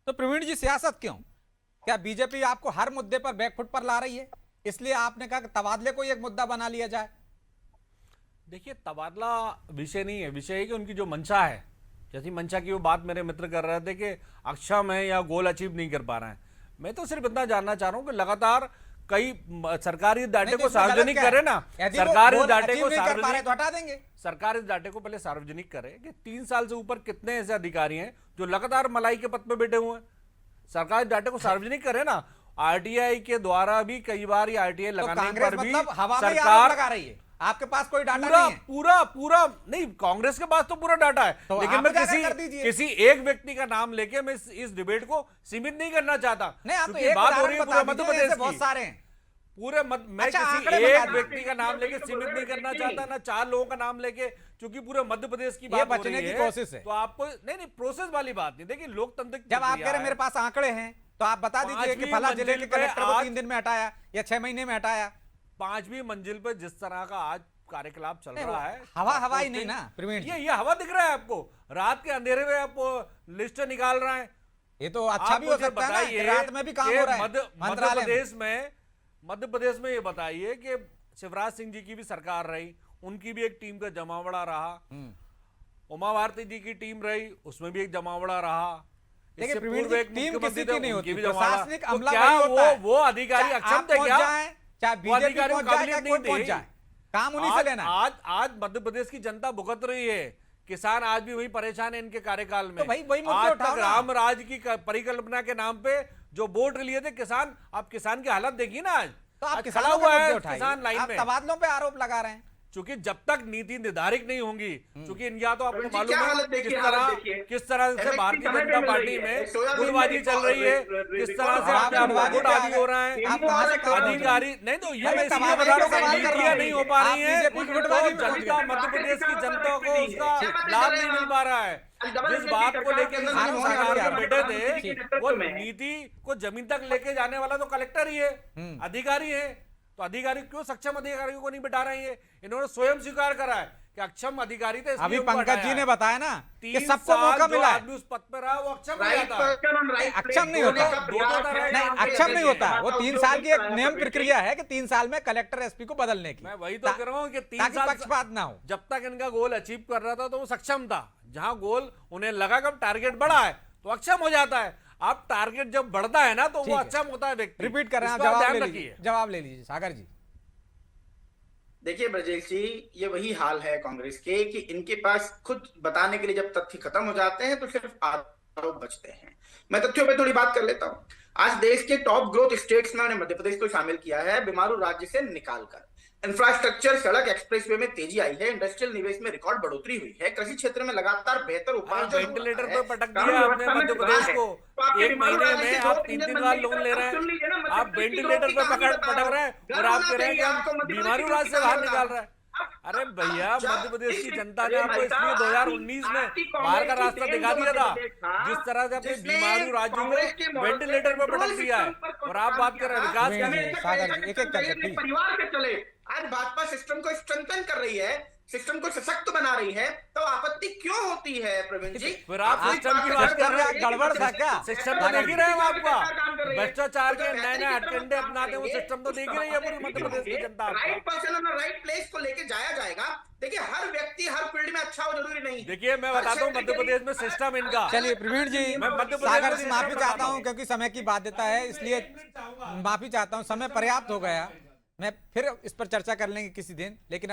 तो प्रवीण जी, सियासत क्यों? क्या बीजेपी आपको हर मुद्दे पर बैकफुट पर ला रही है, इसलिए आपने कहा कि तबादले को एक मुद्दा बना लिया जाए? देखिए, तबादला विषय नहीं है, विषय है कि उनकी जो मंशा है, जैसी मंशा की वो बात मेरे मित्र कर रहे थे कि अक्षम है या गोल अचीव नहीं कर पा रहे हैं। मैं तो सिर्फ इतना जानना चाह रहा हूं कि लगातार कई सरकारी डाटे को सार्वजनिक करे ना, सरकार इस डाटे को सार्वजनिक तो हटा देंगे। सरकार इस डाटे को पहले सार्वजनिक करे कि 3 साल से ऊपर कितने ऐसे अधिकारी हैं जो लगातार मलाई के पद पे बैठे हुए हैं। सरकार इस डाटे को सार्वजनिक करे ना। आरटीआई के द्वारा भी कई बार ये आरटीआई लगाने पर भी सरकार लगा रही है, आपके पास कोई डाटा नहीं है। पूरा नहीं, कांग्रेस के पास तो पूरा डाटा है, तो लेकिन मैं किसी एक व्यक्ति का नाम लेके मैं इस डिबेट को सीमित नहीं करना चाहता। नहीं, आप तो क्योंकि बात हो रही है पूरे मध्य प्रदेश की, बहुत सारे हैं पूरे मैं किसी एक व्यक्ति का नाम लेके सीमित नहीं करना चाहता, ना 4 लोगों का नाम लेके, क्योंकि पूरे मध्य प्रदेश की बात हो रही है। बचने की कोशिश है। तो आपको नहीं प्रोसेस वाली बात नहीं। देखिए, लोकतंत्र जब आप कह रहे हैं मेरे पास आंकड़े हैं, तो आप बता दीजिए कि फला जिले के कलेक्टर को 3 दिन में हटाया या 6 महीने में हटाया। 5वीं मंजिल पर जिस तरह का आज कार्यकलाप चल रहा है, हवा ही नहीं ना प्रवीण। ये हवा दिख रहा है आपको? रात के अंधेरे में आप लिस्ट निकाल रहे हैं। ये तो अच्छा भी हो सकता है ना, रात में भी काम हो रहा है। मध्य प्रदेश में ये बताइए कि शिवराज सिंह जी की भी सरकार रही, उनकी भी एक टीम का जमावड़ा रहा, उमा भारती जी की टीम रही, उसमें भी एक जमावड़ा रहा। देखिए प्रवीण जी, टीम किसी की नहीं होती, प्रशासनिक अमला वही होता है। वो अधिकारी अक्षम थे क्या? चाहे बीजेपी पहुंच जाए या कोई पहुंच जाए, काम उन्हीं से लेना। आज मध्य प्रदेश की जनता भुगत रही है। किसान आज भी वही परेशान है इनके कार्यकाल में। तो वही आज तक राम राज की परिकल्पना के नाम पे जो वोट लिए थे किसान, आप किसान की हालत देखिए ना। आज तो आप खड़ा हुआ है किसान लाइन में। तबादलों पे आरोप लगा रहे हैं, क्योंकि जब तक नीति निर्धारित नहीं होंगी, क्योंकि या तो आपको मालूम है किस तरह से भारतीय जनता पार्टी में गुटबाजी चल रही है, किस तरह से वोट आदि हो रहा है, अधिकारी नहीं। तो ये मैं इसलिए बता रहा हूं, नीतियां नहीं हो पा रही है, तो जनता मध्य प्रदेश की जनता को उसका लाभ नहीं मिल पा रहा है। जिस बात को लेकर सरकार में बैठे थे, वो नीति को जमीन तक लेके जाने वाला तो कलेक्टर ही है, अधिकारी है। तो अधिकारी क्यों सक्षम अधिकारियों को नहीं बिठा रहे हैं? इन्होंने स्वयं स्वीकार करा है कि अक्षम अधिकारी थे। अभी पंकज जी ने बताया ना कि सबको मौका मिला है। आदमी उस पद पर रहा, वो अक्षम नहीं होता। अक्षम नहीं होता, नहीं अक्षम नहीं होता। वो 3 साल की एक नियम प्रक्रिया है कि 3 साल में कलेक्टर एसपी को बदलने की। मैं वही तो कह रहा हूँ कि 3 साल पक्षपात ना हो। जब तक इनका गोल अचीव कर रहा था तो वो सक्षम था। जहां गोल उन्हें लगा कि टारगेट बढ़ा है तो अक्षम हो जाता है। आप टारगेट जब बढ़ता है ना तो वो अक्षम होता है व्यक्ति। रिपीट कर रहे हैं, जवाब ले लीजिए सागर जी। देखिए ब्रजेश जी, ये वही हाल है कांग्रेस के कि इनके पास खुद बताने के लिए जब तथ्य खत्म हो जाते हैं तो सिर्फ आरोप बचते हैं। मैं तथ्यों पे थोड़ी बात कर लेता हूँ। आज देश के टॉप ग्रोथ स्टेट्स में मध्य प्रदेश को शामिल किया है, बीमारू राज्य से निकालकर। इंफ्रास्ट्रक्चर, सड़क, एक्सप्रेसवे में तेजी आई है, इंडस्ट्रियल निवेश में रिकॉर्ड बढ़ोतरी हुई है, कृषि क्षेत्र में लगातार बेहतर उपार्जन। वेंटिलेटर पे पटक दिया आपने मध्य प्रदेश को। 1 महीने में आप 3 बार लोन ले रहे हैं, आप वेंटिलेटर पे पटक रहे हैं और आप कह रहे हैं कि हम बीमारू राज्य से बाहर निकाल रहे हैं। अरे भैया, मध्य प्रदेश की जनता ने आपको इसलिए 2019 में बाहर का रास्ता दिखा दिया था, जिस तरह से अपने बीमारू राज्यों को वेंटिलेटर पे पटक दिया है। और आप बात कर रहे हैं विकास की। परिवार के चले आज भाजपा सिस्टम को स्ट्रेंथन कर रही है, सिस्टम को सशक्त बना रही है, तो आपत्ति क्यों होती है प्रवीण जी? फिर आप सिस्टम की बात कर रहे हैं, गड़बड़ था क्या? सिस्टम तो देख ही रहे हैं आपका, भ्रष्टाचार के नए हथकंडे अपनाते हैं, वो सिस्टम तो देख ही रही है पूरी मध्य प्रदेश की जनता। राइट पर्सन और राइट प्लेस को लेके जाया जाएगा। देखिए, हर व्यक्ति हर फील्ड में अच्छा हो जरूरी नहीं। देखिए, मैं बताता हूँ मध्य प्रदेश में सिस्टम इनका। चलिए प्रवीण जी, मैं सागर से माफी चाहता हूँ क्योंकि समय की बाध्यता है, इसलिए माफी चाहता हूँ। समय पर्याप्त हो गया, मैं फिर इस पर चर्चा कर लेंगे किसी दिन, लेकिन